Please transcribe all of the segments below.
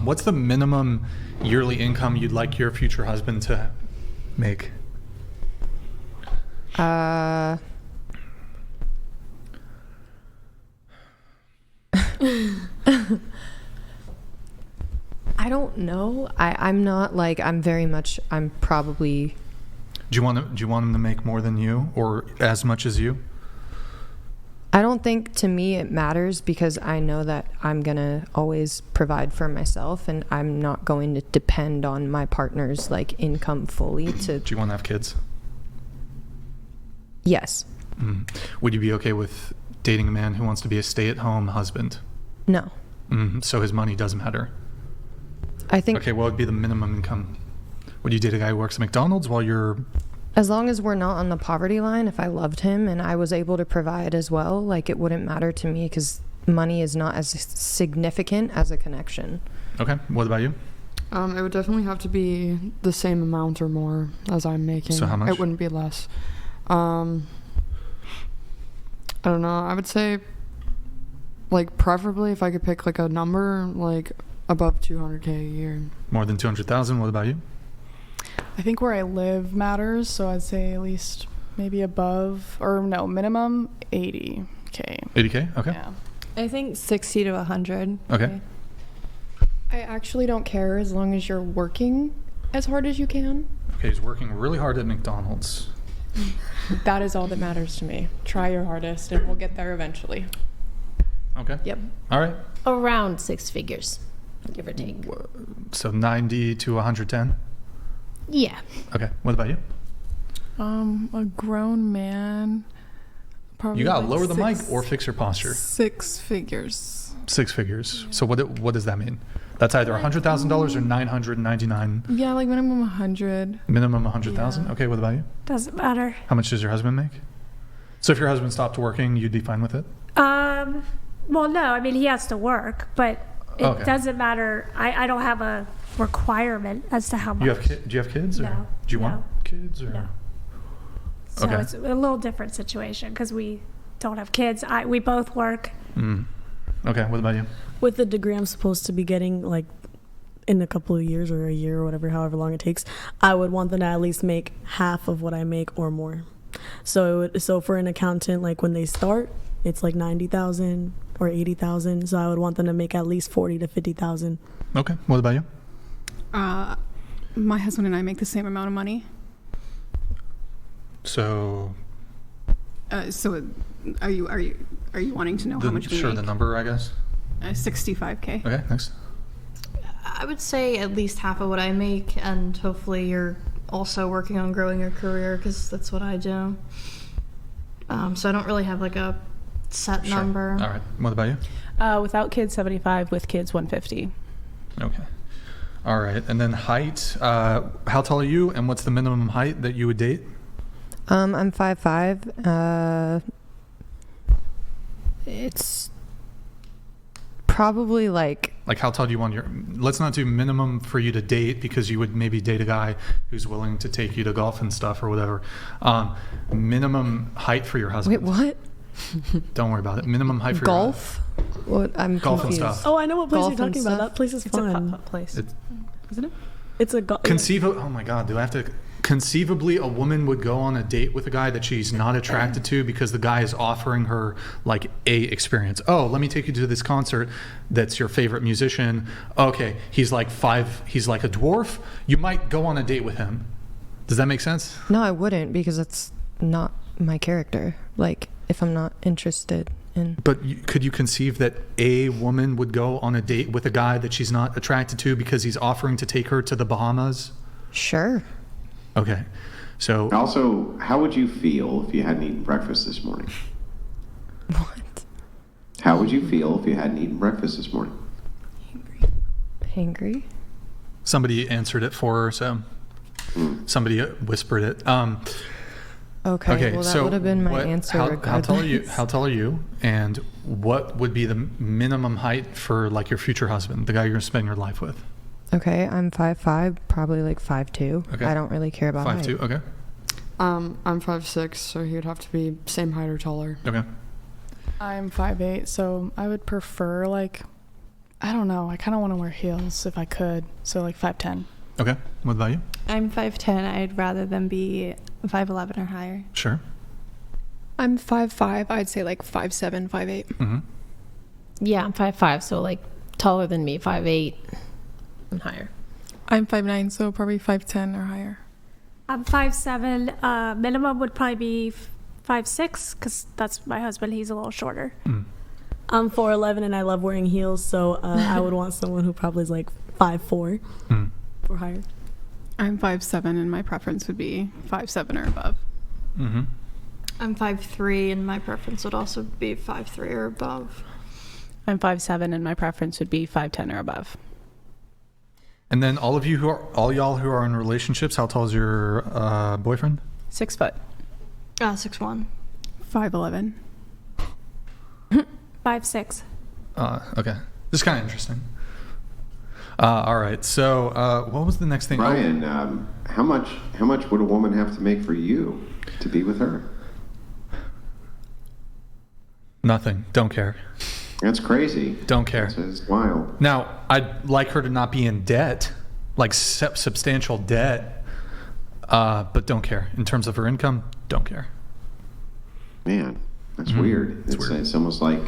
What's the minimum yearly income you'd like your future husband to make? I don't know. I'm probably. Do you want him to make more than you or as much as you? I don't think, to me, it matters because I know that I'm going to always provide for myself and I'm not going to depend on my partner's income fully to. Do you want to have kids? Yes. Would you be okay with dating a man who wants to be a stay-at-home husband? No. So his money doesn't matter? I think. Okay, what would be the minimum income? Would you date a guy who works at McDonald's while you're... As long as we're not on the poverty line, if I loved him and I was able to provide as well, it wouldn't matter to me because money is not as significant as a connection. Okay, what about you? It would definitely have to be the same amount or more as I'm making. So how much? It wouldn't be less. I don't know. I would say, preferably if I could pick a number, above $200K a year. More than 200,000. What about you? I think where I live matters, so I'd say at least maybe above, or no, minimum 80K. 80K? Okay. Yeah. I think 60 to 100. Okay. I actually don't care as long as you're working as hard as you can. Okay, he's working really hard at McDonald's. That is all that matters to me. Try your hardest and we'll get there eventually. Okay. Yep. All right. Around six figures, give or take. So 90 to 110? Yeah. Okay. What about you? A grown man. Probably You gotta lower the mic or fix your posture. 6 figures. 6 figures. So what does that mean? That's either $100,000 or 999. Yeah, minimum 100. Minimum 100,000. Yeah. Okay. What about you? Doesn't matter. How much does your husband make? So if your husband stopped working, you'd be fine with it? Well, no, I mean, he has to work, but it doesn't matter. I don't have a requirement as to how much. Do you have kids? Or No. Do you want kids? Or? No. So Okay. it's a little different situation because we don't have kids. We both work. Okay, what about you? With the degree I'm supposed to be getting, in a couple of years or a year or whatever, however long it takes, I would want them to at least make half of what I make or more. So for an accountant, when they start, it's 90,000 or 80,000. So I would want them to make at least 40 to 50,000. Okay, what about you? My husband and I make the same amount of money. So. So are you wanting to know how much we Sure, make? the number, I guess. 65K. Okay, next. I would say at least half of what I make, and hopefully you're also working on growing your career because that's what I do. So I don't really have a set number. All right. What about you? Without kids, 75. With kids, 150. Okay. All right. And then height. How tall are you, and what's the minimum height that you would date? I'm 5'5". It's probably how tall do you want your... Let's not do minimum for you to date because you would maybe date a guy who's willing to take you to golf and stuff or whatever. Minimum height for your husband. Wait, what? Don't worry about it. Minimum height for golf? What? I'm golf confused. and stuff. Oh, I know what place Golf you're talking and about. stuff? That place is It's fun. a putt-putt place. Isn't it? It's a golf. Oh my God, do I have to... Conceivably, a woman would go on a date with a guy that she's not attracted to because the guy is offering her a experience. Oh, let me take you to this concert that's your favorite musician. Okay, he's he's like a dwarf. You might go on a date with him. Does that make sense? No, I wouldn't because it's not my character. If I'm not interested in... But could you conceive that a woman would go on a date with a guy that she's not attracted to because he's offering to take her to the Bahamas? Sure. Okay, so... Also, how would you feel if you hadn't eaten breakfast this morning? What? How would you feel if you hadn't eaten breakfast this morning? Hangry? Somebody answered it for her, so... Somebody whispered it. Okay, well, that would have been my answer how tall are you? How tall are you? And what would be the minimum height for your future husband, the guy you're going to spend your life with? Okay, I'm 5'5", probably 5'2". Okay. I don't really care about height. 5'2", okay. I'm 5'6", so he would have to be same height or taller. Okay. I'm 5'8", so I would prefer I don't know. I kind of want to wear heels if I could. So like 5'10". Okay. What about you? I'm 5'10". I'd rather them be 5'11" or higher. Sure. I'm 5'5". I'd say like 5'7", 5'8". Mm-hmm. Yeah, I'm 5'5", so like taller than me, 5'8" and higher. I'm 5'9", so probably 5'10" or higher. I'm 5'7". Minimum would probably be 5'6", because that's my husband. He's a little shorter. Mm. I'm 4'11" and I love wearing heels, so I would want someone who probably is like 5'4" or higher. I'm 5'7", and my preference would be 5'7" or above. Mm-hmm. I'm 5'3", and my preference would also be 5'3" or above. I'm 5'7", and my preference would be 5'10" or above. And then all y'all who are in relationships, how tall is your boyfriend? 6 foot. 6'1". 5'11". 5'6". Okay. This is kind of interesting. All right. So what was the next thing? Brian, how much would a woman have to make for you to be with her? Nothing. Don't care. That's crazy. Don't care. It's wild. Now, I'd like her to not be in debt, like substantial debt, but don't care. In terms of her income, don't care. Man, that's weird. It's almost like...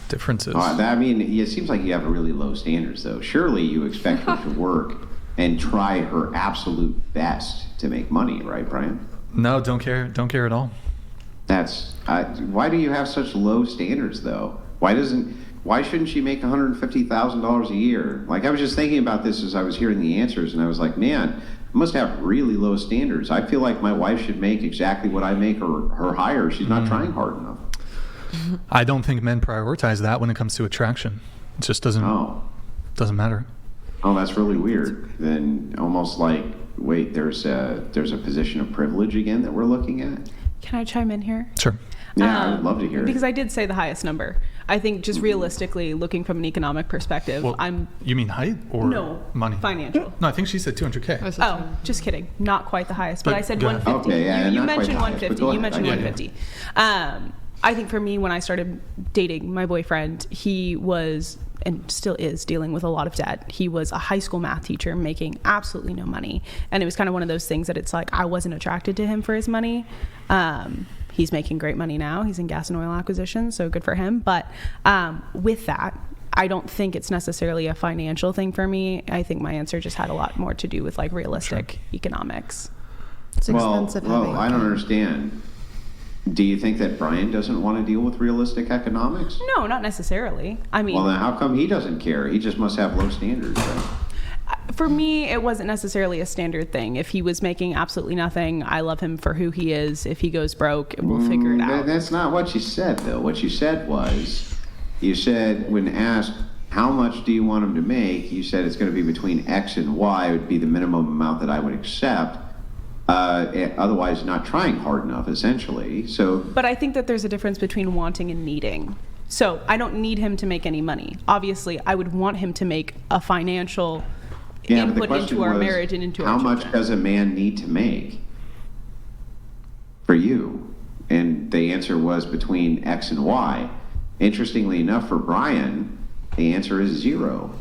differences. I mean, it seems like you have really low standards, though. Surely you expect her to work and try her absolute best to make money, right, Brian? No, don't care. Don't care at all. That's... why do you have such low standards, though? Why shouldn't she make $150,000 a year? Like, I was just thinking about this as I was hearing the answers, and I was like, man, I must have really low standards. I feel like my wife should make exactly what I make or higher. She's not trying hard enough. I don't think men prioritize that when it comes to attraction. It just doesn't matter. Oh, that's really weird. Then almost like, wait, there's a position of privilege again that we're looking at? Can I chime in here? Sure. Yeah, I would love to hear because I did say the highest number. I think just realistically, looking from an economic perspective, well, you mean height or money? Financial. No, I think she said 200K. Oh, just kidding. Not quite the highest, but I said 150. Okay, yeah, you not mentioned quite the highest, 150. You mentioned 150. I think for me, when I started dating my boyfriend, he was and still is dealing with a lot of debt. He was a high school math teacher making absolutely no money. And it was kind of one of those things that it's like I wasn't attracted to him for his money. He's making great money now. He's in gas and oil acquisition, so good for him. But with that, I don't think it's necessarily a financial thing for me. I think my answer just had a lot more to do with like realistic economics. It's expensive. Well, I don't understand. Do you think that Brian doesn't want to deal with realistic economics? No, not necessarily. I mean... Well, then how come he doesn't care? He just must have low standards, right? For me, it wasn't necessarily a standard thing. If he was making absolutely nothing, I love him for who he is. If he goes broke, we'll figure it out. That's not what you said, though. What you said was, you said when asked, how much do you want him to make? You said it's going to be between X and Y would be the minimum amount that I would accept. Otherwise not trying hard enough, essentially. But I think that there's a difference between wanting and needing. So I don't need him to make any money. Obviously, I would want him to make a financial input into our marriage and into our children. How much does a man need to make for you? And the answer was between X and Y. Interestingly enough, for Brian, the answer is 0.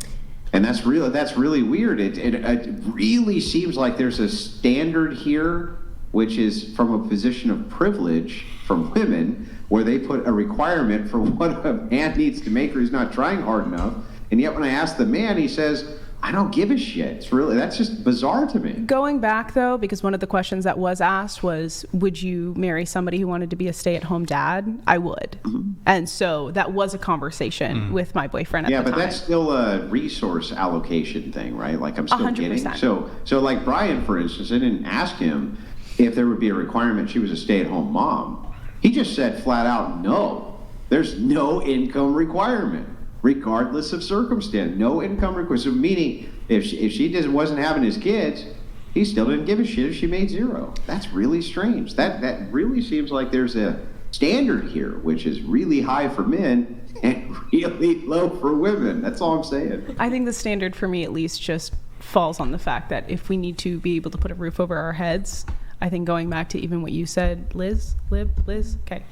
And that's really weird. It really seems like there's a standard here, which is from a position of privilege from women, where they put a requirement for what a man needs to make or he's not trying hard enough. And yet when I ask the man, he says, I don't give a shit. That's just bizarre to me. Going back, though, because one of the questions that was asked was, would you marry somebody who wanted to be a stay-at-home dad? I would. Mm-hmm. And so that was a conversation with my boyfriend at the time. Yeah, but that's still a resource allocation thing, right? Like I'm still 100%. getting. So like Brian, for instance, I didn't ask him if there would be a requirement she was a stay-at-home mom. He just said flat out, no. There's no income requirement. Regardless of circumstance, no income requirement. So meaning, if she just wasn't having his kids, he still didn't give a shit if she made 0. That's really strange. That really seems like there's a standard here, which is really high for men and really low for women. That's all I'm saying. I think the standard for me, at least, just falls on the fact that if we need to be able to put a roof over our heads, I think going back to even what you said, Liz, okay,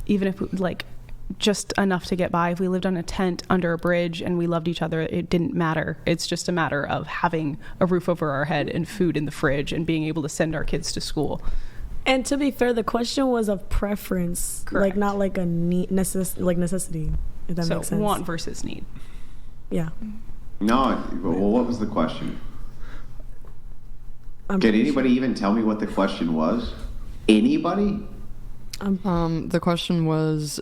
even if just enough to get by. If we lived on a tent under a bridge and we loved each other, it didn't matter. It's just a matter of having a roof over our head and food in the fridge and being able to send our kids to school. And to be fair, the question was of preference, Correct. like not like a necessity. If that makes sense. Want versus need. Yeah. No, well, what was the question? Did anybody even tell me what the question was? Anybody? The question was,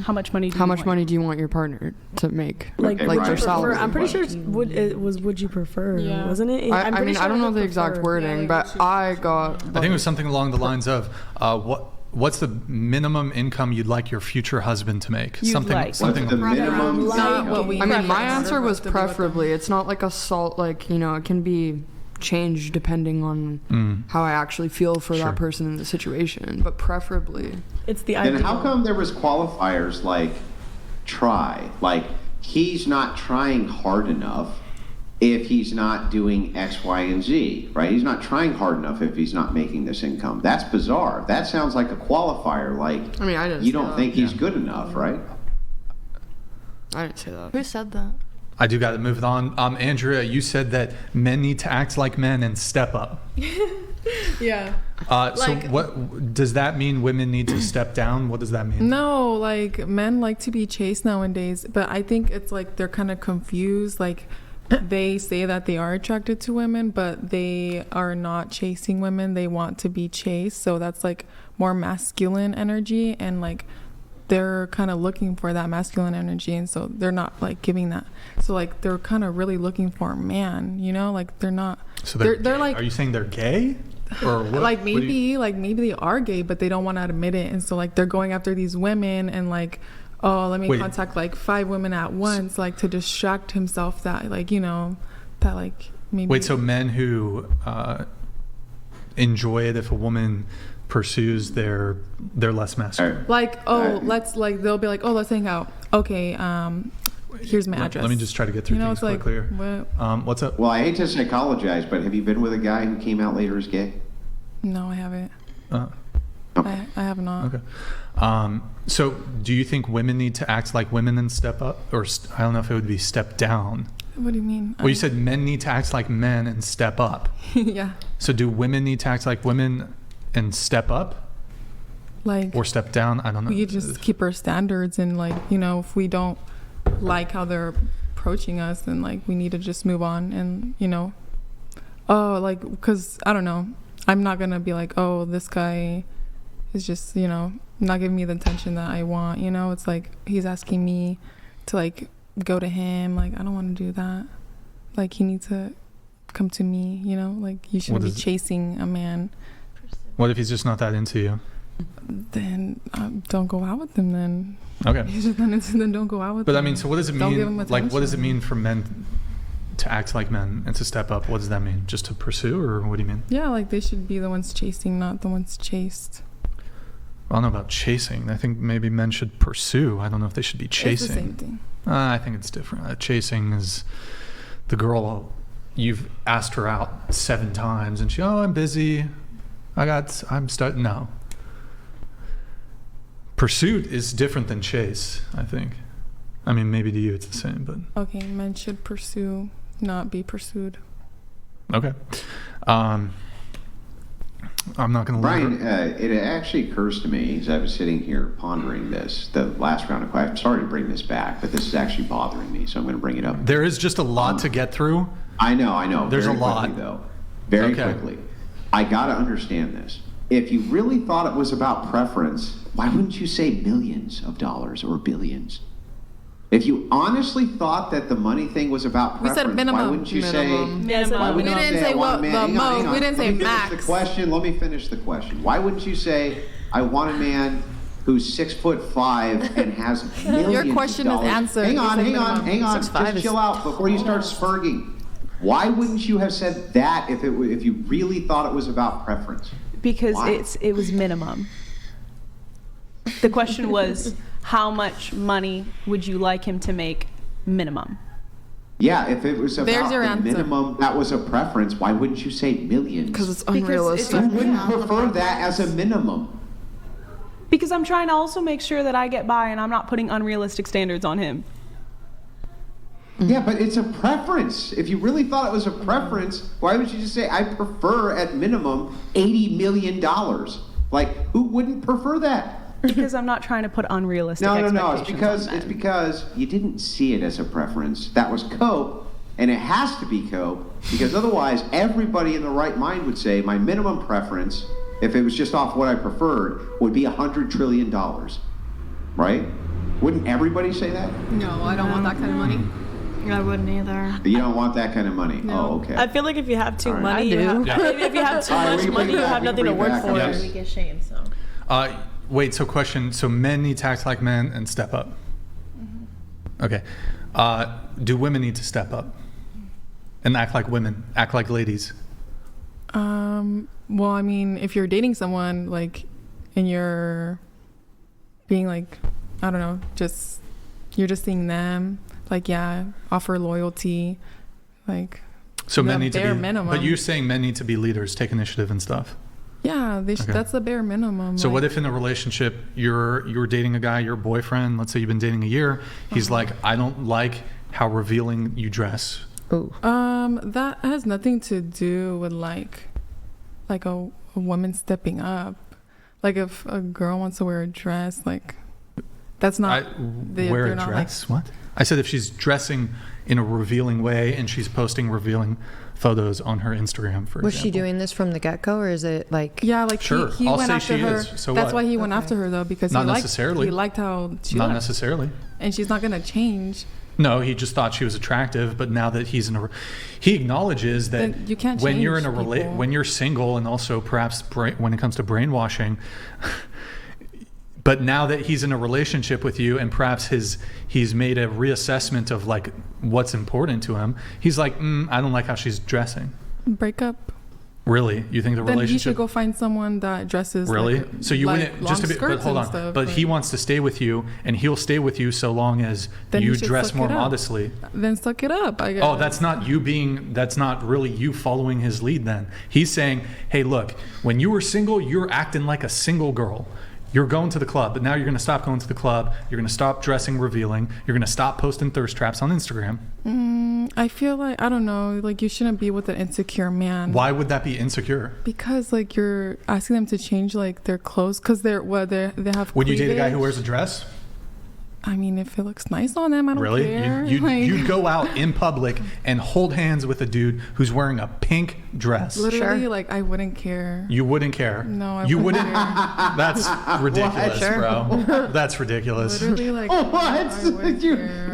how much money do you want your partner to make? Like their salary. I'm pretty sure would you prefer, wasn't it? I mean, I don't know the exact wording, but I got. I think it was something along the lines of, what's the minimum income you'd like your future husband to make? Something. What's the minimum? I mean, my answer was preferably. It's not like it can be changed depending on how I actually feel for that person in the situation, but preferably. It's the Then how come there was qualifiers like try? Like he's not trying hard enough if he's not doing X, Y, and Z, right? He's not trying hard enough if he's not making this income. That's bizarre. That sounds like a qualifier. Like, I mean, I didn't. You don't think he's good enough, right? I didn't say that. Who said that? I do got to move it on. Andrea, you said that men need to act like men and step up. Yeah. So what does that mean? Women need to step down? What does that mean? No, like men like to be chased nowadays, but I think it's like they're kind of confused. Like they say that they are attracted to women, but they are not chasing women. They want to be chased. So that's like more masculine energy, and like they're kind of looking for that masculine energy, and so they're not like giving that. So like they're kind of really looking for a man, you know, like they're not. So they're like, are you saying they're gay? Or what? Like maybe they are gay, but they don't want to admit it, and so like they're going after these women and like, oh, let me contact like 5 women at once, like to distract himself that like, you know, that like maybe. Wait, so men who enjoy it if a woman pursues, they're less masculine. Like, oh, let's like they'll be like, oh, let's hang out. Okay, here's my address. Let me just try to get through things quickly here. What's up? Well, I hate to psychologize, but have you been with a guy who came out later as gay? No, I haven't. Okay. I have not. Okay. So do you think women need to act like women and step up? Or I don't know if it would be step down. What do you mean? Well, you said men need to act like men and step up. Yeah. So do women need to act like women and step up? Like. Or step down? I don't know. We just keep our standards, and like, you know, if we don't like how they're approaching us, then like we need to just move on, and you know, because I don't know, I'm not gonna be like, oh, this guy is just, you know, not giving me the attention that I want, you know. It's like he's asking me to like go to him, like I don't want to do that. Like he needs to come to me, you know. Like you shouldn't be chasing a man. What if he's just not that into you? Then don't go out with him then. Okay. If he's just not into, then don't go out with him. But I mean, so what does it Don't mean? give him Like, what does it mean for men to act like men and to step up? What does that mean? Just to pursue, or what do you mean? Yeah, like they should be the ones chasing, not the ones chased. I don't know about chasing. I think maybe men should pursue. I don't know if they should be chasing. It's the same thing. I think it's different. Chasing is the girl, you've asked her out 7 times and I'm busy. I'm starting now. Pursuit is different than chase, I think. I mean, maybe to you it's the same, but. Okay, men should pursue, not be pursued. Okay. I'm not going to Brian, it actually occurs to me as I was sitting here pondering this, the last round of questions. I'm sorry to bring this back, but this is actually bothering me, so I'm going to bring it up. There is just a lot to get through. I know. There's Very a lot. quickly, though. Very quickly. I got to understand this. If you really thought it was about preference, why wouldn't you say millions of dollars or billions? If you honestly thought that the money thing was about preference, we said minimum. why wouldn't you say? Why wouldn't you say I want a man? The most. We didn't say max. Let me finish the question. Why wouldn't you say I want a man who's 6'5" and has millions? Your question of dollars. is answered. Hang on. Just chill out before you start spurging. Why wouldn't you have said that if you really thought it was about preference? Because it was minimum. The question was, how much money would you like him to make minimum? Yeah, if it was about the answer. minimum, that was a preference, why wouldn't you say millions? Because it's unrealistic. Who wouldn't prefer that as a minimum? Because I'm trying to also make sure that I get by and I'm not putting unrealistic standards on him. Yeah, but it's a preference. If you really thought it was a preference, why would you just say, I prefer at minimum $80 million? Like, who wouldn't prefer that? Because I'm not trying to put unrealistic No, expectations it's because you didn't see it as a preference. That was cope, and it has to be cope, because otherwise everybody in the right mind would say my minimum preference, if it was just off what I preferred, would be $100 trillion, right? Wouldn't everybody say that? No, I don't want that kind of money. I wouldn't either. You don't want that kind of money? No. Oh, okay. I feel like if you have too All right. money, I do. if you have too much money, you have nothing to work for. Yes. We get shamed, so. Wait, so question. So men need to act like men and step up. Okay. Do women need to step up and act like women, act like ladies? Well, I mean, if you're dating someone, like, and you're being like, I don't know, you're just seeing them, like, yeah, offer loyalty, like. So men need to be, minimum. but you're saying men need to be leaders, take initiative and stuff. Yeah, Okay. that's the bare minimum. So what if in a relationship you're dating a guy, your boyfriend, let's say you've been dating a year, he's like, I don't like how revealing you dress. That has nothing to do with like a woman stepping up. Like if a girl wants to wear a dress, like that's not Wear a dress? What? I said if she's dressing in a revealing way and she's posting revealing photos on her Instagram, for Was example. she doing this from the get-go, or is it like... Yeah, like Sure, he I'll went say after she her. is. So that's what? why he went after her, though, because Not he necessarily. liked how she Not looked. necessarily. And she's not going to change. No, he just thought she was attractive, but now that he's he acknowledges that Then you can't when you're in change a people. when you're single, and also perhaps when it comes to brainwashing. But now that he's in a relationship with you, and perhaps he's made a reassessment of like what's important to him, he's like, I don't like how she's dressing. Break up. Really? You think the Then relationship? he should go find someone that dresses. Really? Like, So you like wouldn't just to be? long But hold on. skirts and stuff, But he wants to stay with you, and he'll stay with you so long as Then you he should dress suck more it up. modestly. Then suck it up. I guess. Oh, that's not you being. That's not really you following his lead. Then he's saying, "Hey, look, when you were single, you're acting like a single girl. You're going to the club, but now you're going to stop going to the club. You're going to stop dressing revealing. You're going to stop posting thirst traps on Instagram." I feel like, I don't know, like you shouldn't be with an insecure man. Why would that be insecure? Because like you're asking them to change like their clothes because they have. Would you date a guy cleavage. who wears a dress? I mean, if it looks nice on them, I don't Really? care. You'd go out in public and hold hands with a dude who's wearing a pink dress. Literally, like I wouldn't care. You wouldn't care. No, I you wouldn't wouldn't. care. That's ridiculous, What? bro. That's ridiculous. Literally, like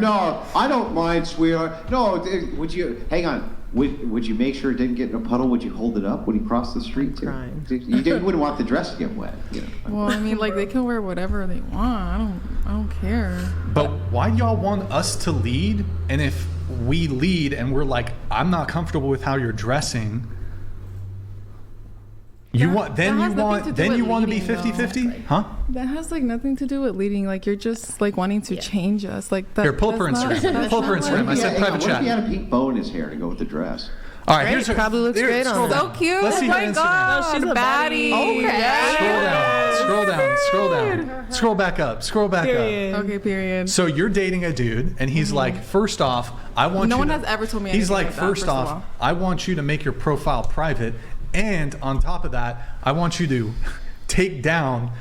No, I don't mind, sweetheart. No, would you hang on? Would you make sure it didn't get in a puddle? Would you hold it up when he crossed the street? Too? You wouldn't want the dress to get wet. You know. Well, I mean, like they can wear whatever they want. I don't care. But why do y'all want us to lead? And if we lead and we're like, I'm not comfortable with how you're dressing, you want to be 50-50? Huh? That has like nothing to do with leading. Like you're just like wanting to change us. Like that. Here, pull up her that's not- Instagram. that's Pull up her not Instagram. what- I said private What if chat. he had a pink bow in his hair to go with the dress? All right, Great, here's her. probably looks great on scroll her. down. So cute. Let's see Oh her my Instagram. God. She's a baddie. Okay. Scroll down. Scroll back up. Scroll back up. Okay, period. So you're dating a dude, and he's like, first off, I want No you one to, has ever told me He's anything like, like that, first first of off, all. I want you to make your profile private, and on top of that, I want you to take down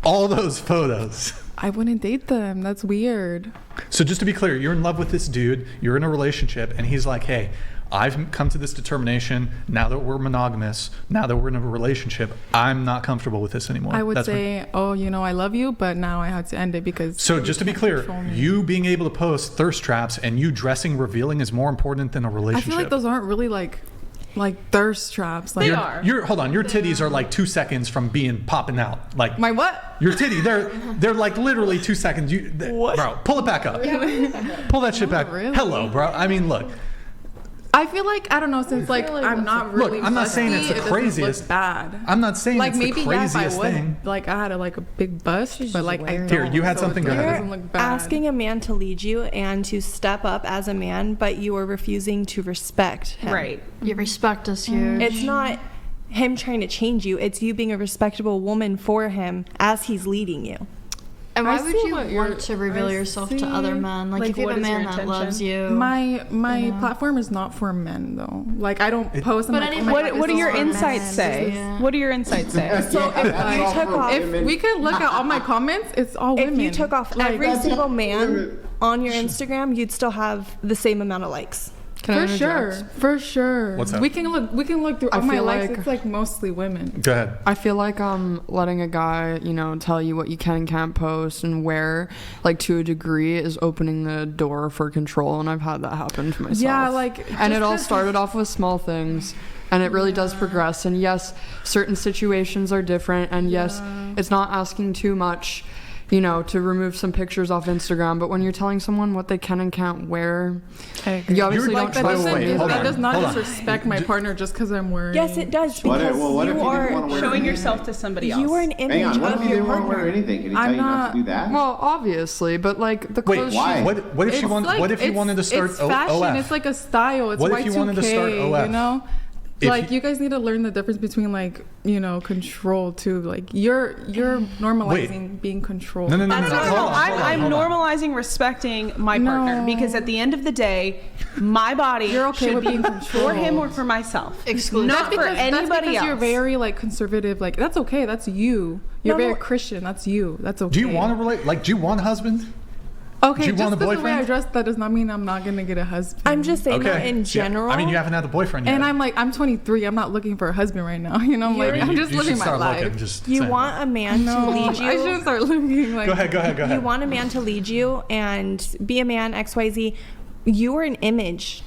all those photos. I wouldn't date them. That's weird. So just to be clear, you're in love with this dude, you're in a relationship, and he's like, hey, I've come to this determination, now that we're monogamous, now that we're in a relationship, I'm not comfortable with this anymore. I would That's what- say, oh, you know, I love you, but now I have to end it because. So just to be can't clear, control me. you being able to post thirst traps and you dressing revealing is more important than a I relationship. feel like those aren't really like thirst traps. Like, Your hold on, your titties are like 2 seconds from being popping out. Like my what? Your titty, they're like literally 2 seconds. Bro, pull it back up. Pull that shit back. really. Hello, bro. I mean, look. I feel like I don't know since like I'm not really. Look, I'm not saying it's the busty, it doesn't craziest. look bad. I'm not saying like it's maybe the craziest yes, I would. thing. Like I had a big bust, but like I don't. Here, you had so something. it's Go like, it ahead. doesn't look bad. Asking a man to lead you and to step up as a man, but you are refusing to respect him. Right. Your respect is huge. It's not him trying to change you. It's you being a respectable woman for him as he's leading you. And why would you want to reveal yourself to other men? Like if you have a man that loves you. My platform is not for men though. Like I don't post. But what do your insights say? What do your insights say? So if we could look at all my comments, it's all women. If you took off every single man on your Instagram, you'd still have the same amount of likes. For sure. What's that? We can look through all my likes. It's like mostly women. Go ahead. I feel like letting a guy, tell you what you can and can't post and where, like to a degree, is opening the door for control, and I've had that happen to myself. Yeah, and it all started off with small things. And it really does progress. And yes, certain situations are different. And yes, it's not asking too much, to remove some pictures off Instagram. But when you're telling someone what they can and can't wear, you obviously don't trust them. That does not disrespect my partner just because I'm wearing. Yes, it does. Because you are showing yourself to somebody else. You are an image Hang on, what of if you your didn't want to partner. wear anything? Can he tell you not to do that? Well, obviously, but like the clothes. Wait, why? What if you wanted to start It's fashion. OF? It's like a style. It's What Y2K, if you wanted to start OF? You guys need to learn the difference between control too. Like you're normalizing being controlled. No. I'm normalizing respecting my partner because at the end of the day, my body should be for him or for myself. Not for anybody else. You're very conservative. Like that's okay. That's you. You're very Christian. That's you. That's okay. Do you want to relate? Like, do you want a husband? Okay, do you want a boyfriend? The way I dress, that does not mean I'm not gonna get a husband. I'm just saying that in general. Yeah. I mean, you haven't had a boyfriend yet. And I'm 23. I'm not looking for a husband right now. I'm just living my life. You want a man to lead you. I shouldn't start looking like. Go ahead. You want a man to lead you and be a man, XYZ. You are an image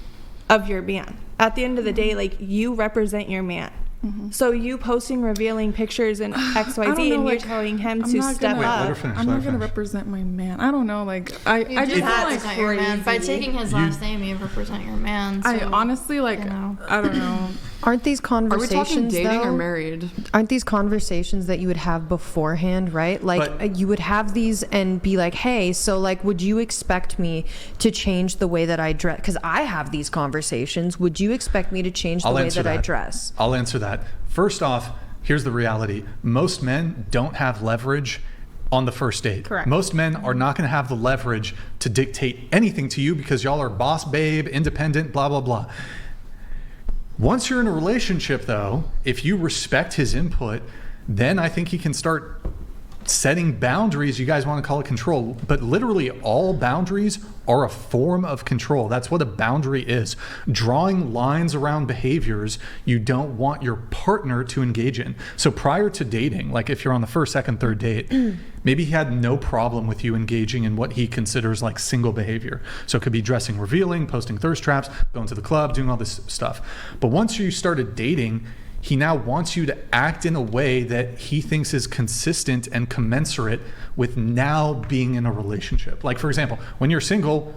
of your man. At the end of the day, you represent your man. Mm-hmm. So you posting revealing pictures and XYZ and you're telling him to step up. I'm not gonna represent my man. I don't know. I just represent your man. By taking his last name, you represent your man. So, I honestly I don't know. Aren't these conversations? Are we talking dating or married? Aren't these conversations that you would have beforehand, right? You would have these and be like, "Hey, so would you expect me to change the way that I dress?" Because I have these conversations. Would you expect me to change the way that I dress? I'll answer that. First off, here's the reality: most men don't have leverage on the first date. Correct. Most men are not going to have the leverage to dictate anything to you because y'all are boss babe, independent, blah blah blah. Once you're in a relationship, though, if you respect his input, then I think he can start setting boundaries. You guys want to call it control, but literally all boundaries are a form of control. That's what a boundary is. Drawing lines around behaviors you don't want your partner to engage in. So prior to dating, if you're on the first, second, third date, maybe he had no problem with you engaging in what he considers single behavior. So it could be dressing revealing, posting thirst traps, going to the club, doing all this stuff. But once you started dating, he now wants you to act in a way that he thinks is consistent and commensurate with now being in a relationship. For example, when you're single,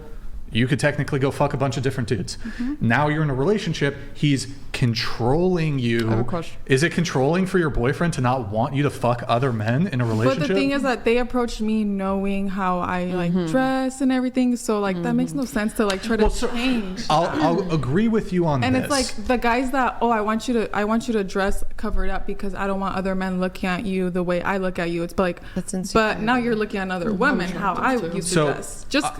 you could technically go fuck a bunch of different dudes. Mm-hmm. Now you're in a relationship, he's controlling you. I have a question. Is it controlling for your boyfriend to not want you to fuck other men in a relationship? But the thing is that they approached me knowing how I dress and everything, so that makes no sense to try to change. I'll agree with you on and this. And it's the guys that I want you to dress covered up because I don't want other men looking at you the way I look at you. It's that's insane. But now you're looking at other women how I used to dress. Just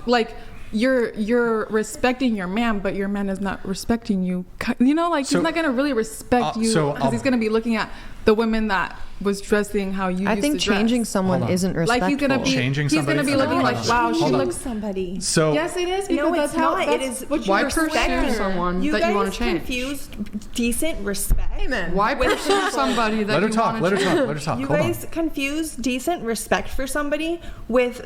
you're respecting your man, but your man is not respecting you. He's not gonna really respect you because he's gonna be looking at the women that was dressing how you. I think changing someone isn't respectful. He's gonna be looking wow, she looks somebody. So yes, it is because that's how it is. Why pursue someone that you want to change? You guys confuse decent respect. Amen. Why pursue somebody that you want to change? Let her talk. You guys confuse decent respect for somebody with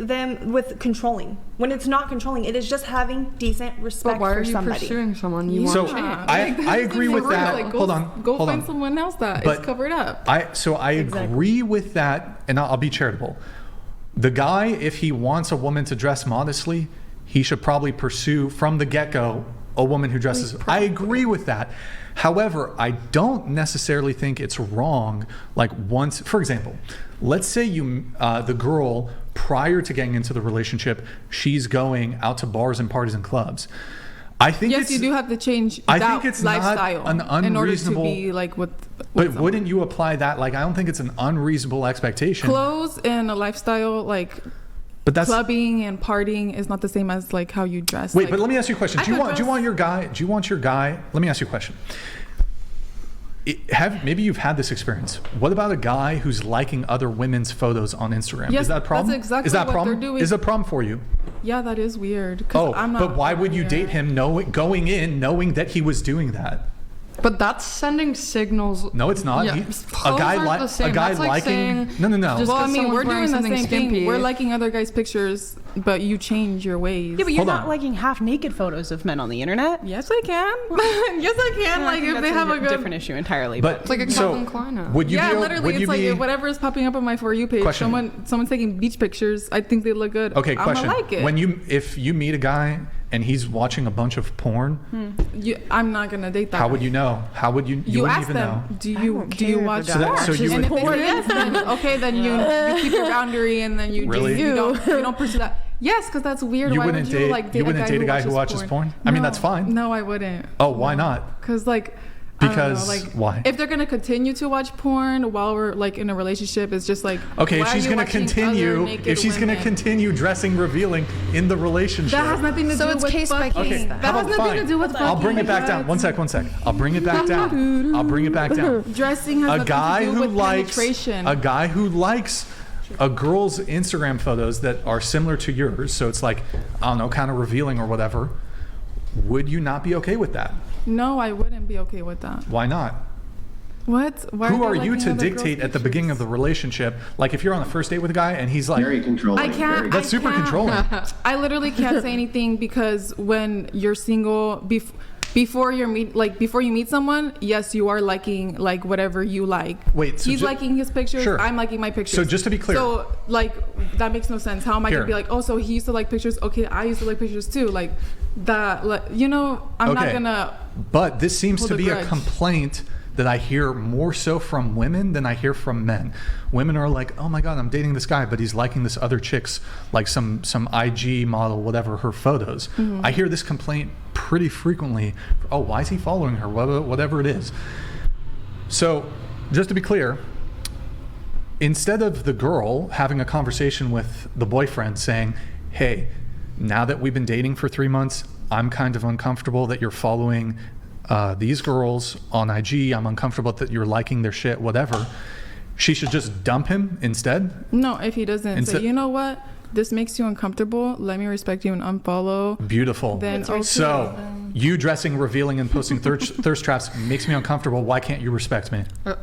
controlling. When it's not controlling, it is just having decent respect for somebody. But why are you pursuing someone you want to change? I agree with that. Hold on. Go find someone else that is covered up. I agree with that, and I'll be charitable. The guy, if he wants a woman to dress modestly, he should probably pursue from the get-go a woman who dresses. I agree with that. However, I don't necessarily think it's wrong. Once, for example, let's say the girl, prior to getting into the relationship, she's going out to bars and parties and clubs. I think yes, you do have to change I that think it's lifestyle not an in order to unreasonable. be like with But wouldn't you apply that? Like, I don't think it's an unreasonable expectation. clothes and a lifestyle like. But that's clubbing and partying is not the same as like how you dress. Wait, like, but let me ask you a question. Do you want your guy? Let me ask you a question. Maybe you've had this experience. What about a guy who's liking other women's photos on Instagram? Yes, is that a problem? that's exactly is that a what problem? they're doing. Is it a problem for you? Yeah, that is weird. But why would you date him going in knowing that he was doing that? But that's sending signals. No, it's not. Yeah. A guy liking. No. Well, I mean, we're doing the same thing. skimpy. We're liking other guys' pictures, but you change your ways. Yeah, but you're not liking half naked photos of men on the internet. Yes, I can. Yes, I can. Like if they have a good different issue entirely. But it's like a Calvin Klein. Would you? Yeah, be, literally, would it's you like be, whatever is popping up on my For You page. Question. Someone's taking beach pictures. I think they look good. Okay, question. I'm gonna like it. If you meet a guy and he's watching a bunch of porn, I'm not gonna date that. How guy. would you know? How would you? You wouldn't ask even them. know. Do you watch porn? So you and would. if they say yes, then okay, then you keep your boundary and then you Really? you don't pursue that. Yes, because that's weird. You Why wouldn't would you date. like You wouldn't date a guy who watches porn. I mean, that's fine. No, I wouldn't. Oh, why not? Because like. Because I don't know, like, why? If they're gonna continue to watch porn while we're like in a relationship, it's just like Okay, if why she's are you gonna watching continue, other naked if she's gonna women? continue dressing revealing in the relationship, That has nothing to do with case by fucking. case. That has nothing to do with fucking. I'll bring it back down. One sec. I'll bring it back down. I'll bring it back down. Dressing has A nothing guy to do who with likes penetration. a guy who likes a girl's Instagram photos that are similar to yours, so it's like, I don't know, kind of revealing or whatever. Would you not be okay with that? No, I wouldn't be okay with that. Why not? What? Why Who are are they you liking to other girls' dictate at the beginning of the relationship? Like if you're on the first date with a guy and he's like Very controlling. I can't. That's super controlling. I literally can't say anything because when you're single, before you meet someone, yes, you are liking like whatever you like. Wait, so he's liking his pictures. Sure. I'm liking my pictures. So just to be clear. So like that makes no sense. How am I Here. gonna be like, oh, so he used to like pictures? Okay, I used to like pictures too. Like that. Like, I'm not gonna. But this seems hold to a be a grudge. complaint that I hear more so from women than I hear from men. Women are like, oh my God, I'm dating this guy, but he's liking this other chick's, like some IG model, whatever, her photos. Mm-hmm. I hear this complaint pretty frequently. Oh, why is he following her? Whatever it is. So just to be clear, instead of the girl having a conversation with the boyfriend saying, hey, now that we've been dating for 3 months, I'm kind of uncomfortable that you're following these girls on IG. I'm uncomfortable that you're liking their shit, whatever. She should just dump him instead? No, if he doesn't say, you know what? This makes you uncomfortable. Let me respect you and unfollow. Beautiful. Then okay. So, you dressing, revealing, and posting thirst traps makes me uncomfortable. Why can't you respect me?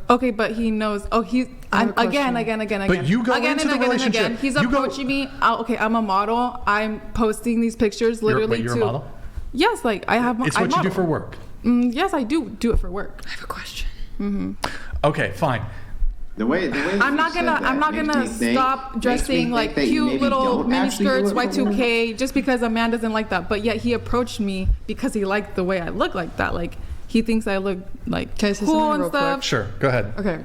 Okay, but he knows. Oh, he's again. But you go again into and the again relationship. and again. He's you approaching me. Okay, I'm a model. I'm posting these pictures literally you're to. a model? Yes, like I have. It's what you do for work. Yes, I do it for work. I have a question. Mm-hmm. Okay, fine. The way I'm not gonna stop dressing like cute little mini skirts, Y2K, just because a man doesn't like that. But yet he approached me because he liked the way I look like that. Like he thinks I look like cool and stuff. Sure, go ahead. Okay.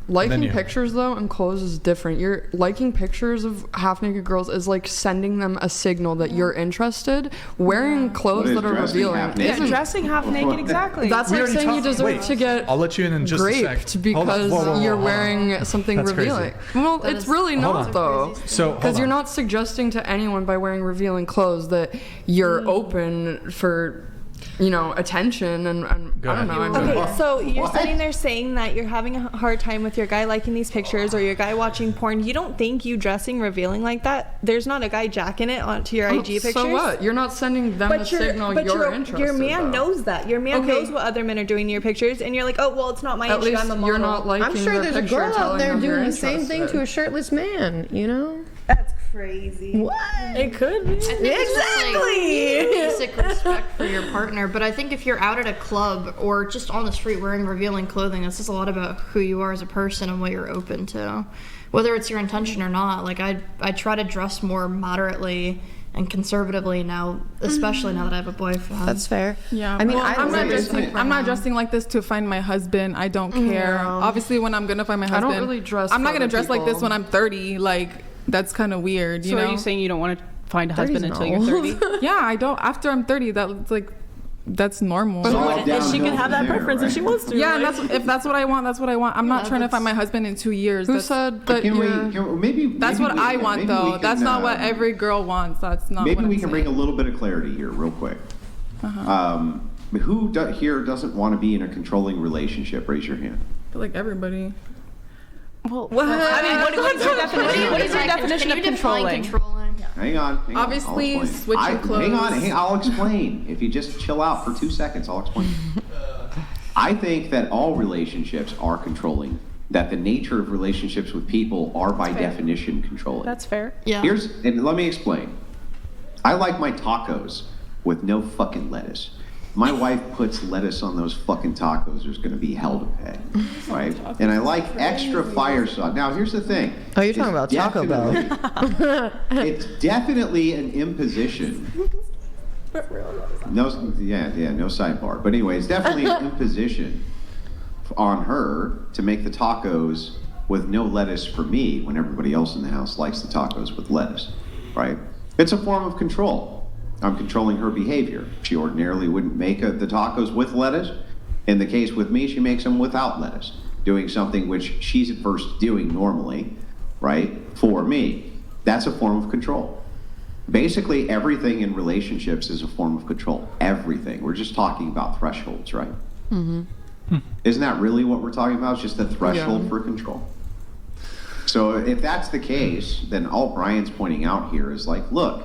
Liking pictures though and clothes is different. You're liking pictures of half naked girls is like sending them a signal that you're interested. Wearing clothes that are revealing. Yeah, dressing half naked, exactly. That's like saying you deserve to get I'll let you in just a sec. raped because you're wearing something That's revealing. crazy. Well, it's really not though. So because you're not suggesting to anyone by wearing revealing clothes that you're open for attention and I don't know. Okay, so you're sitting there saying that you're having a hard time with your guy liking these pictures or your guy watching porn. You don't think you dressing revealing like that? There's not a guy jacking it onto your IG pictures? So what? You're not sending them a signal you're interested. Your man knows that. Your man knows what other men are doing to your pictures, and you're like, oh, well, it's not my issue. I'm a model. You're not liking I'm sure there's a girl out there doing the same thing interested. to a shirtless man, That's crazy. What? It could be. Exactly. Basic respect for your partner, but I think if you're out at a club or just on the street wearing revealing clothing, this says a lot about who you are as a person and what you're open to, whether it's your intention or not. Like I try to dress more moderately and conservatively now, especially now that I have a boyfriend. That's fair. Yeah, I mean, I'm not dressing like this to find my husband. I don't care. Obviously, when I'm gonna find my husband, I don't really dress. I'm not gonna for dress like this people. when I'm 30. Like that's kind of weird. So are you saying you don't want to find a husband until you're 30? Yeah, I don't. After I'm 30, that's like that's normal. And she can have that preference if she wants to. Yeah, like- and if that's what I want, that's what I want. I'm not trying to find my husband in 2 years. Who said that That's what I want, though. That's not what every girl wants. That's not Maybe what we I'm can saying. bring a little bit of clarity here, real quick. Who here doesn't want to be in a controlling relationship? Raise your hand. Like everybody. Well, I mean, what is your definition? What is your definition of controlling? Hang on. Obviously, I'll explain. switching clothes. Hang on. I'll explain. If you just chill out for 2 seconds, I'll explain. I think that all relationships are controlling. That the nature of relationships with people are by definition controlling. That's fair. Yeah. And let me explain. I like my tacos with no fucking lettuce. My wife puts lettuce on those fucking tacos, there's going to be hell to pay, right? And I like extra fire sauce. Now, here's the thing. Oh, you're talking about Taco Bell. It's definitely an imposition. No sidebar. But anyway, it's definitely an imposition on her to make the tacos with no lettuce for me when everybody else in the house likes the tacos with lettuce, right? It's a form of control. I'm controlling her behavior. She ordinarily wouldn't make the tacos with lettuce. In the case with me, she makes them without lettuce, doing something which she's at first doing normally, right, for me. That's a form of control. Basically, everything in relationships is a form of control. Everything. We're just talking about thresholds, right? Mm-hmm. Isn't that really what we're talking about? It's just the threshold for control. So if that's the case, then all Brian's pointing out here is like, look,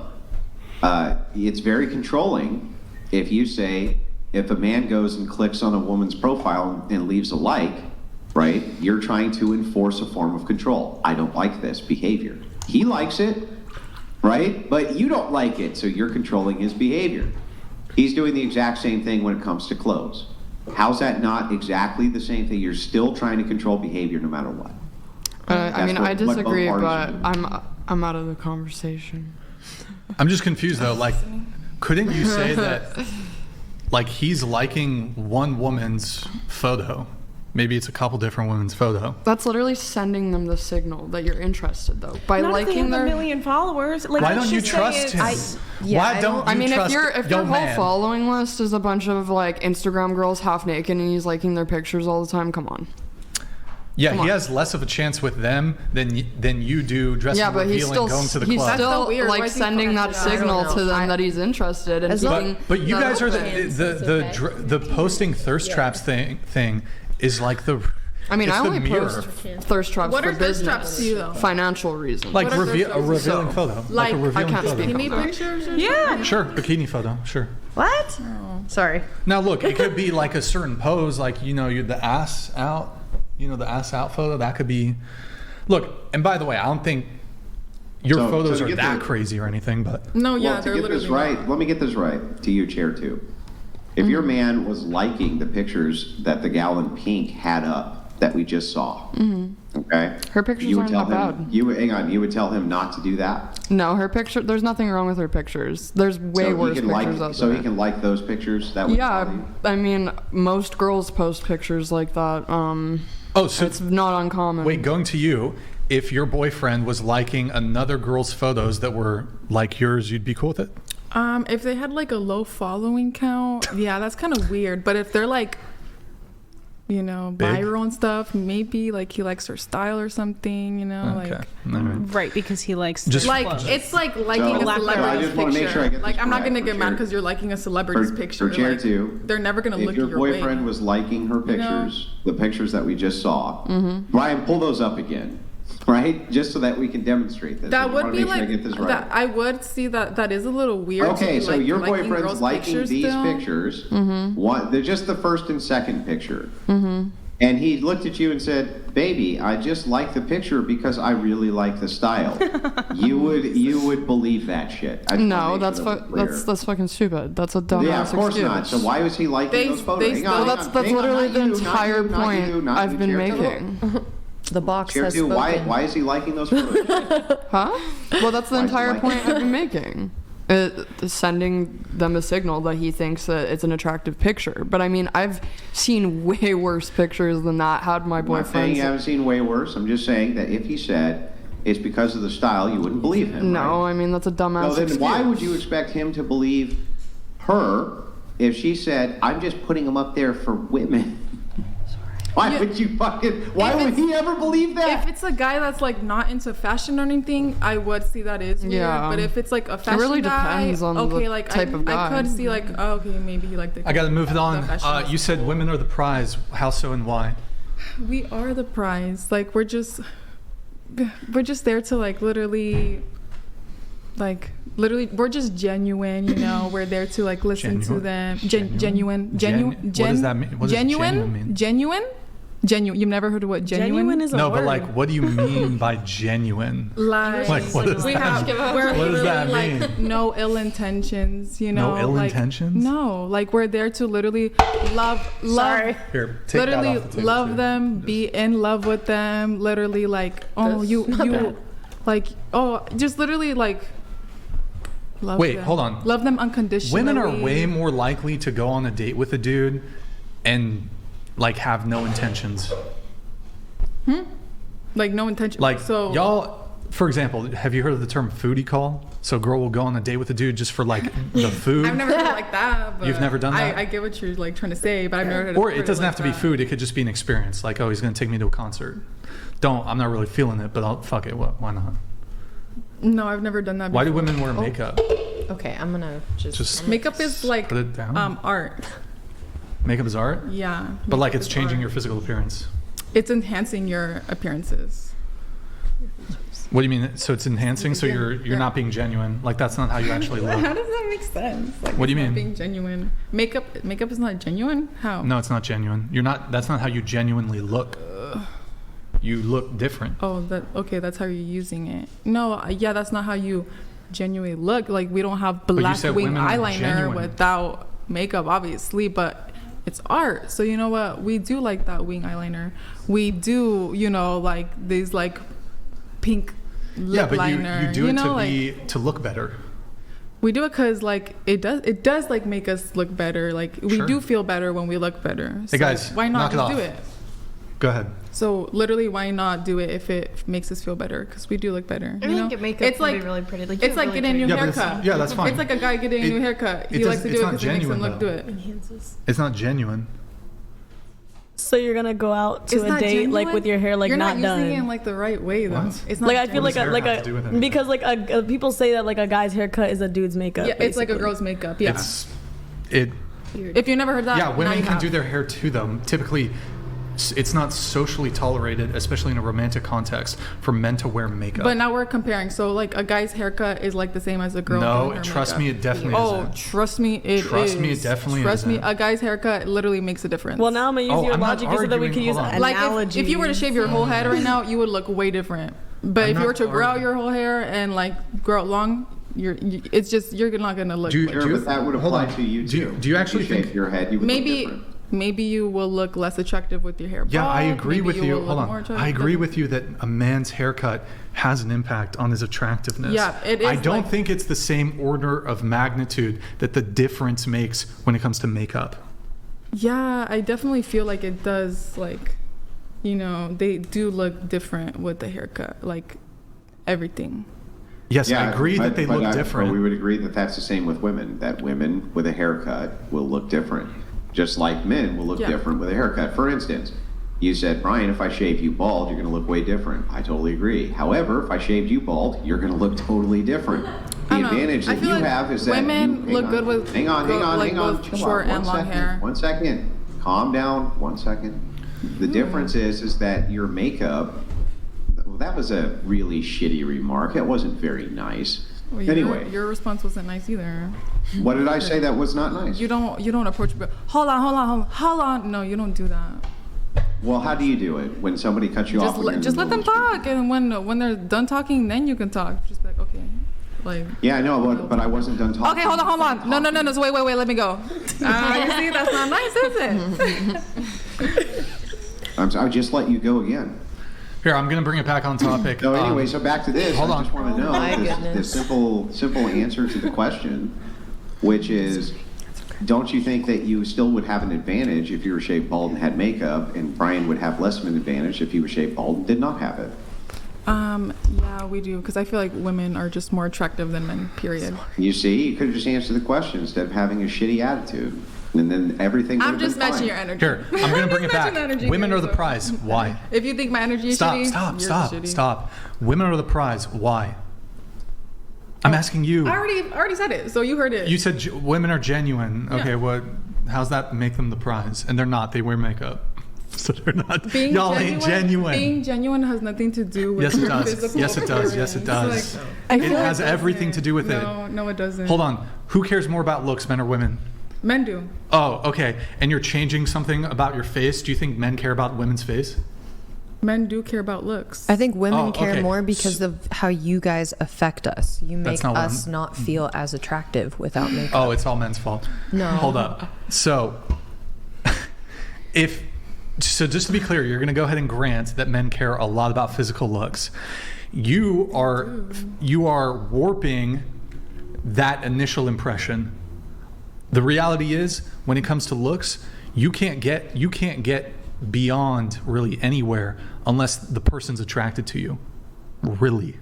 it's very controlling if you say, if a man goes and clicks on a woman's profile and leaves a like, right, you're trying to enforce a form of control. I don't like this behavior. He likes it, right? But you don't like it, so you're controlling his behavior. He's doing the exact same thing when it comes to clothes. How's that not exactly the same thing? You're still trying to control behavior no matter what. I disagree, but I'm out of the conversation. I'm just confused though. Like, couldn't you say that, like, he's liking one woman's photo? Maybe it's a couple different women's photo. That's literally sending them the signal that you're interested, though, by Not liking if they have their. a million followers. Like, Why let's don't you just say trust him? Why don't you I mean, trust if your whole man? following list is a bunch of like Instagram girls half naked and he's liking their pictures all the time, come on. Yeah, he has less of a chance with them than you do dressing Yeah, but he's revealing, still going to the he's club. still like sending that signal to them that he's interested and being. But you guys are the posting thirst traps thing is like the. I mean, I only mirror. post thirst traps What for are thirst traps business, to you, though? financial reasons. Like a revealing photo. Like, a revealing I can't photo. speak on Bikini that. pictures or Yeah. Sure, bikini photo, sure. What? Sorry. Now look, it could be like a certain pose, like you're the ass out, the ass out photo. That could be. Look, and by the way, I don't think your photos are that crazy or anything, but No, yeah, Well, to they're get literally this right, not. let me get this right to you, Chair 2. If your man was liking the pictures that the gal in pink had up that we just saw, okay? Her pictures you would aren't tell that him, bad. You would tell him not to do that? No, her picture. There's nothing wrong with her pictures. There's way worse pictures out So there. he can like those pictures? That would tell Yeah, you? I mean, most girls post pictures like that. so it's not uncommon. wait, going to you, if your boyfriend was liking another girl's photos that were like yours, you'd be cool with it? If they had like a low following count, yeah, that's kind of weird. But if they're like, Big? viral and stuff, maybe like he likes her style or something, Okay. like. All right. Right, because he likes Just- their Like clothes. it's like liking So, a I celebrity's just wanna make sure I picture. get Like this I'm not correct gonna for get mad Chair- because you're liking a celebrity's picture. For Chair Like, 2, they're never gonna if look your your way. boyfriend was liking her pictures, the pictures that we just saw, Brian, pull those up again, right? Just so that we can demonstrate this. I That would wanna be make sure I like get this right. that. I would see that. That is a little weird. Okay, to be, so like, your liking boyfriend's girls' liking pictures these still. pictures. They're just the first and second picture. And he looked at you and said, "Baby, I just like the picture because I really like the style." you would believe that shit. I just wanna No, make that's sure that we're clear. that's fucking stupid. That's a dumbass Yeah, of course excuse. not. So why was he liking those photos? Hang on, Well, hang that's on, that's hang on, literally not the you, not entire you, not point you, not I've you, been Chair 2. making. The box Chair has 2, spoken. why is he liking those photos? Huh? Well, that's the Why is he entire liking point I've been making. Sending them a signal that he thinks that it's an attractive picture. But I mean, I've seen way worse pictures than that. How'd my I'm not saying boyfriend? you haven't seen way worse. I'm just saying that if he said it's because of the style, you wouldn't believe him. No, right? I mean that's a dumbass No, then excuse. why would you expect him to believe her if she said, I'm just putting them up there for women, why would he ever believe that? If it's a guy that's like not into fashion or anything, I would see that is weird. Yeah. But if it's like a fashion It really guy, depends on okay, the like type of guy. I could see like, oh, okay, maybe he like the. I got to move it the on. fashion You said women are the prize. How so and why? We are the prize. Like we're just there to like literally, we're just genuine. You know, we're there to like listen to them. Genuine. What does that mean? What does genuine mean? Genuine. You've never heard of what genuine is? No, but like, what do you mean by genuine? Like what does that mean? Like no ill intentions, you know. No ill intentions? No, like we're there to literally love. Here, take literally that off the table love too. them, be in love with them. Literally, like just literally like. Love Wait, them. hold on. Love them unconditionally. Women are way more likely to go on a date with a dude and like have no intentions. Like no intention. Like so y'all, for example, have you heard of the term foodie call? So a girl will go on a date with a dude just for like the food. I've never heard it like that. But You've never done that? I get what you're like trying to say, but I've never heard. Or it doesn't have to be food. It could just be an experience. Like, oh, he's gonna take me to a concert. I'm not really feeling it, but fuck it. Why not? No, I've never done that before. Why do women wear makeup? Okay, I'm gonna just makeup is like put it down. Art. Makeup is art? Yeah. But like it's changing your physical appearance. It's enhancing your appearances. What do you mean? So it's enhancing, so you're not being genuine. Like that's not how you actually look. How does that make sense? Like, what do you mean? Being genuine. Makeup is not genuine? How? No, it's not genuine. That's not how you genuinely look. You look different. Oh, that's how you're using it. No, yeah, that's not how you genuinely look. Like we don't have black wing eyeliner without makeup, obviously, but it's art. So you know what? We do like that wing eyeliner. We do, like these like pink lip liner. You do it to look better. We do it because like it does like make us look better. Like we do feel better when we look better. Hey guys, why not just do it? Go ahead. So literally, why not do it if it makes us feel better? Because we do look better. I think makeup can be really pretty. Like, it's like getting a new haircut. Yeah, that's fine. It's like a guy getting a new haircut. He likes to do it because it makes him look good. It's not genuine. So you're gonna go out to a date genuine? like with your hair like you're not done. You're not using it in like the right way though. What? It's not like I feel like people say that like a guy's haircut is a dude's makeup. Yeah, it's like a girl's makeup. Yeah. If you never heard that, yeah, women can do their hair to them. Typically, it's not socially tolerated, especially in a romantic context, for men to wear makeup. But now we're comparing. So like a guy's haircut is like the same as a girl's. No, trust me, it definitely isn't. Trust me, it definitely Trust me, a guy's haircut literally makes a difference. Well, now I'm gonna use your logic so that we can use an analogy. Like if you were to shave your whole head right now, you would look way different. But if you were to grow out your whole hair and like grow it long, you're not gonna look. But that would apply to you too. Do you actually think your head? You would look different. Maybe you will look less attractive with your hair bald. Yeah, I agree with you. Hold on. I I agree with you that a man's haircut has an impact on his attractiveness. Yeah, it is. I don't think it's the same order of magnitude that the difference makes when it comes to makeup. Yeah, I definitely feel like it does. Like, they do look different with the haircut. Like, everything. Yes, I agree that they look different. But we would agree that that's the same with women. That women with a haircut will look different. Just like men will look different with a haircut. For instance, you said, Brian, if I shave you bald, you're going to look way different. I totally agree. However, if I shaved you bald, you're going to look totally different. The advantage that you have is that women look good with hang on. short and long hair. 1 second. Calm down. 1 second. The difference is that your makeup. That was a really shitty remark. That wasn't very nice. Well, anyway, your response wasn't nice either. What did I say that was not nice? You don't approach people. Hold on. No, you don't do that. Well, how do you do it when somebody cuts you off? Just let them talk, and when they're done talking, then you can talk. Just be like, okay, like. Yeah, I know, but I wasn't done talking. Okay, hold on. No. So wait. Let me go. You see, that's not nice, is it? I'll just let you go again. Here, I'm going to bring it back on topic. No, anyway, so back to this. Hold on. I just want to know the simple answer to the question, which is, don't you think that you still would have an advantage if you were shaved bald and had makeup, and Brian would have less of an advantage if he was shaved bald and did not have it? Yeah, we do, because I feel like women are just more attractive than men, period. You see, you could have just answered the question instead of having a shitty attitude. And then everything would I'm have been just matching fine. your energy. Here, I'm going to bring it back. Women are the prize. Why? If you think my energy is shitty, you're shitty. Stop. Women are the prize. Why? I'm asking you. I already said it, so you heard it. You said women are genuine. Okay, how's that make them the prize? And they're not. They wear makeup. So they're not. Y'all ain't genuine. Being genuine has nothing to do with Yes, it does. physical Yes, it does. Yes, it does. Like, it has everything to do with it. No, it doesn't. Hold on. Who cares more about looks, men or women? Men do. Oh, okay. And you're changing something about your face. Do you think men care about women's face? Men do care about looks. I think women okay. care more because of how you guys affect us. You make not us not feel as attractive without makeup. Oh, it's all men's fault. No. Hold up. So, just to be clear, you're going to go ahead and grant that men care a lot about physical looks. You are warping that initial impression. The reality is, when it comes to looks, you can't get beyond really anywhere unless the person's attracted to you. Really.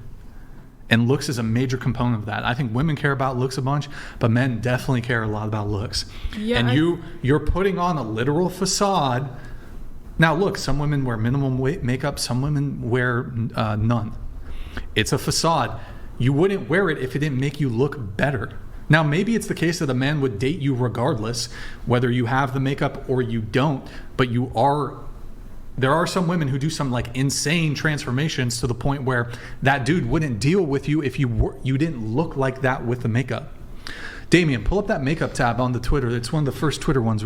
And looks is a major component of that. I think women care about looks a bunch, but men definitely care a lot about looks. Yeah, and you're putting on a literal facade. Now look, some women wear minimum makeup, some women wear none. It's a facade. You wouldn't wear it if it didn't make you look better. Now maybe it's the case that a man would date you regardless, whether you have the makeup or you don't, but there are some women who do some like insane transformations to the point where that dude wouldn't deal with you if you didn't look like that with the makeup. Damien, pull up that makeup tab on the Twitter. It's one of the first Twitter ones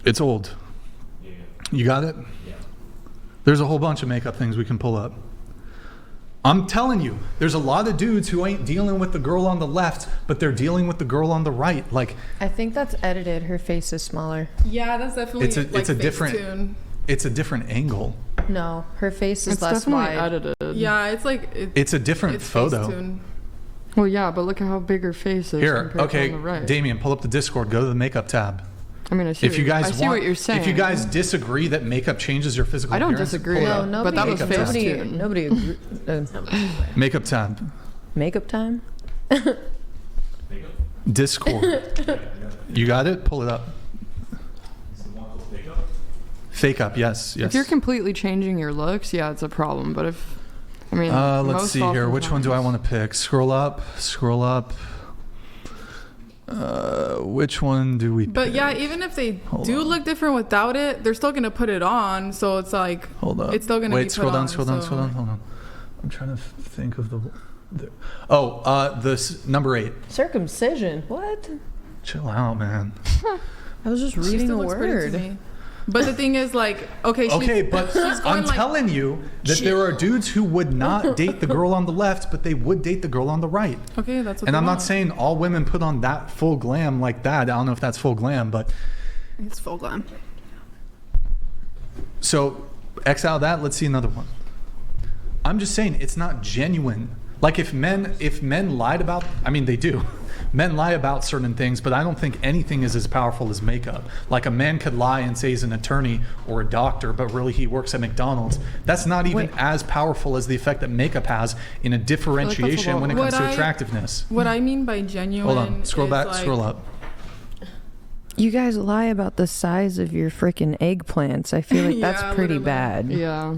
it's old. You got it? Yeah. There's a whole bunch of makeup things we can pull up. I'm telling you, there's a lot of dudes who ain't dealing with the girl on the left, but they're dealing with the girl on the right. Like, I think that's edited. Her face is smaller. Yeah, that's definitely it's a different angle. No, her face is it's less definitely wide. Edited. Yeah, it's like it's a different photo. Facetune. Well, yeah, but look at how big her face is. Here, okay, on the right. Damien, pull up the Discord. Go to the makeup tab. I mean, I see what you're saying. If you guys disagree that makeup changes your physical appearance, I don't disagree. No, but that was nobody agree. Makeup tab. Makeup time? Discord. You got it? Pull it up. Fake up, yes. If you're completely changing your looks, yeah, it's a problem. But let's see here. Which one do I want to pick? Scroll up. Which one do we pick? But yeah, even if they look different without it, they're still gonna put it on. So it's like, hold up. It's still gonna be put scroll down, on. Scroll down. Hold on. I'm trying to think of this number 8. Circumcision. What? Chill out, man. I was just reading a word. But the thing is, like, but I'm telling you that there are dudes who would not date the girl on the left, but they would date the girl on the right. Okay, that's what. And I'm not saying all women put on that full glam like that. I don't know if that's full glam, but it's full glam. So, X out that. Let's see another one. I'm just saying it's not genuine. Like if men lied about, I mean they do. Men lie about certain things, but I don't think anything is as powerful as makeup. Like a man could lie and say he's an attorney or a doctor, but really he works at McDonald's. That's not even as powerful as the effect that makeup has in a differentiation when it comes to attractiveness. What I mean by genuine. Hold on, scroll back, scroll up. You guys lie about the size of your freaking eggplants. I feel like that's pretty bad. Yeah.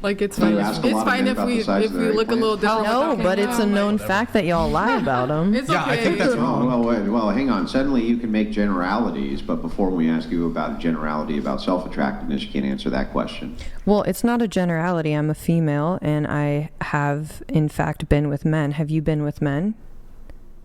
Like it's fine. It's fine if we look a little different. No, but it's a known fact that y'all lie about them. It's okay. Yeah, I think that's wrong. Well, hang on. Suddenly you can make generalities, but before we ask you about generality about self-attractiveness, you can't answer that question. Well, it's not a generality. I'm a female, and I have, in fact, been with men. Have you been with men?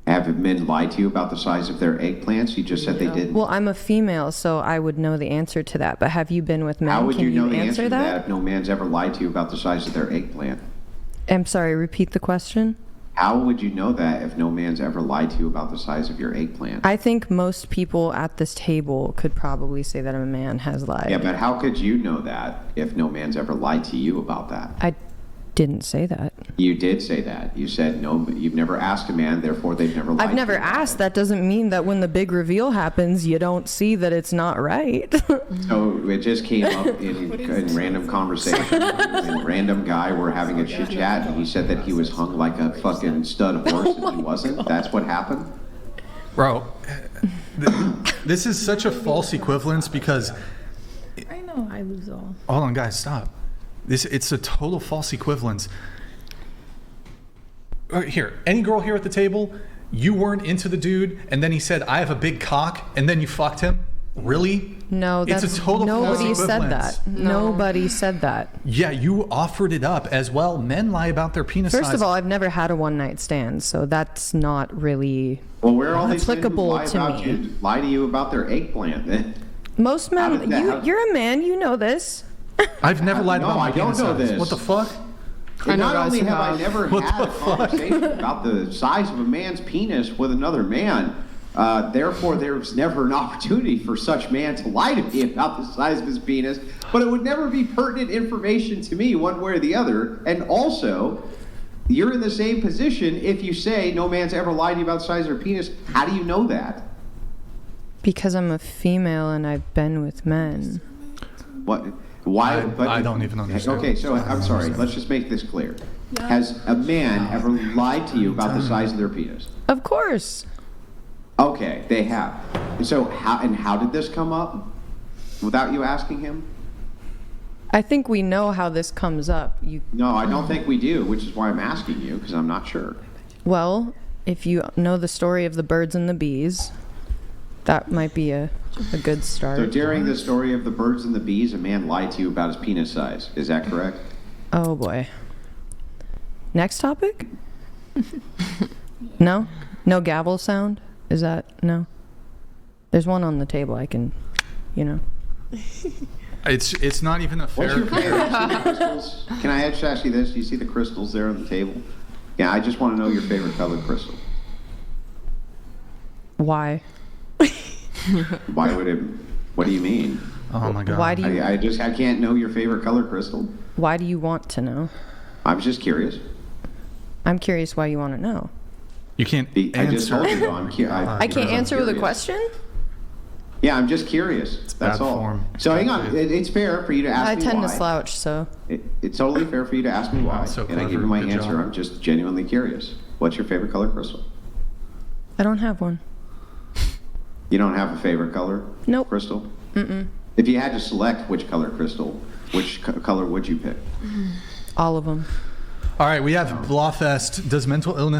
Have men lied to you about the size of their eggplants? You just said they didn't. Well, I'm a female, so I would know the answer to that. But have you been with men? How would you know the answer answer to that if no man's ever lied to you about the size of their eggplant? I'm sorry, repeat the question. How would you know that if no man's ever lied to you about the size of your eggplant? I think most people at this table could probably say that a man has lied. Yeah, but how could you know that if no man's ever lied to you about that? didn't say that. You did say that. You said no. You've never asked a man, therefore they've never lied. I've never asked. That doesn't mean that when the big reveal happens, you don't see that it's not right. So it just came up in random conversation. And random guy were having a chit chat, and he said that he was hung like a fucking stud horse, and he wasn't. That's what happened. Bro, this is such a false equivalence because. I know. I lose all. Hold on, guys, stop. It's a total false equivalence. Here, any girl here at the table, you weren't into the dude, and then he said, "I have a big cock," and then you fucked him. Really? No, that's it's a total nobody false said equivalence. that. No. Nobody said that. Yeah, you offered it up as well. Men lie about their penis size. First of all, I've never had a one night stand, so that's not really applicable to me. Lie to you about their eggplant. Then most men, you're a man, you know this. I've never lied about my I don't penis know size. this. What the fuck? And not only have I never had a conversation about the size of a man's penis with another man, therefore there's never an opportunity for such man to lie to me about the size of his penis, but it would never be pertinent information to me one way or the other. And also, you're in the same position if you say no man's ever lied to you about the size of their penis. How do you know that? Because I'm a female and I've been with men. What? Why? I don't even understand. Okay, so I'm sorry. Let's just make this clear. Yeah. Has a man ever lied to you about the size of their penis? Of course. Okay, they have. So how did this come up without you asking him? I think we know how this comes up. No, I don't think we do, which is why I'm asking you, because I'm not sure. Well, if you know the story of the birds and the bees, that might be a good start. So during the story of the birds and the bees, a man lied to you about his penis size. Is that correct? Oh boy. Next topic? No? No gavel sound? Is that no? There's one on the table. I can, It's not even a fair. What's your favorite crystals? Can I just ask you this? Do you see the crystals there on the table? Yeah, I just want to know your favorite colored crystal. Why? Why would it? What do you mean? Oh my God. Why do you? I can't know your favorite color crystal. Why do you want to know? I'm just curious. I'm curious why you want to know. You can't answer. I just told you. I can't answer with a question? Yeah, I'm just curious. That's all. Form. So hang on. It's fair for you to ask me why. I tend to slouch, so. It's totally fair for you to ask me why. So and I give you my answer. Job. I'm just genuinely curious. What's your favorite color crystal? I don't have one. You don't have a favorite color? Nope. Crystal? Mm-mm. If you had to select which color crystal, which color would you pick? All of them. All right, we have Blawfest. Does mental illness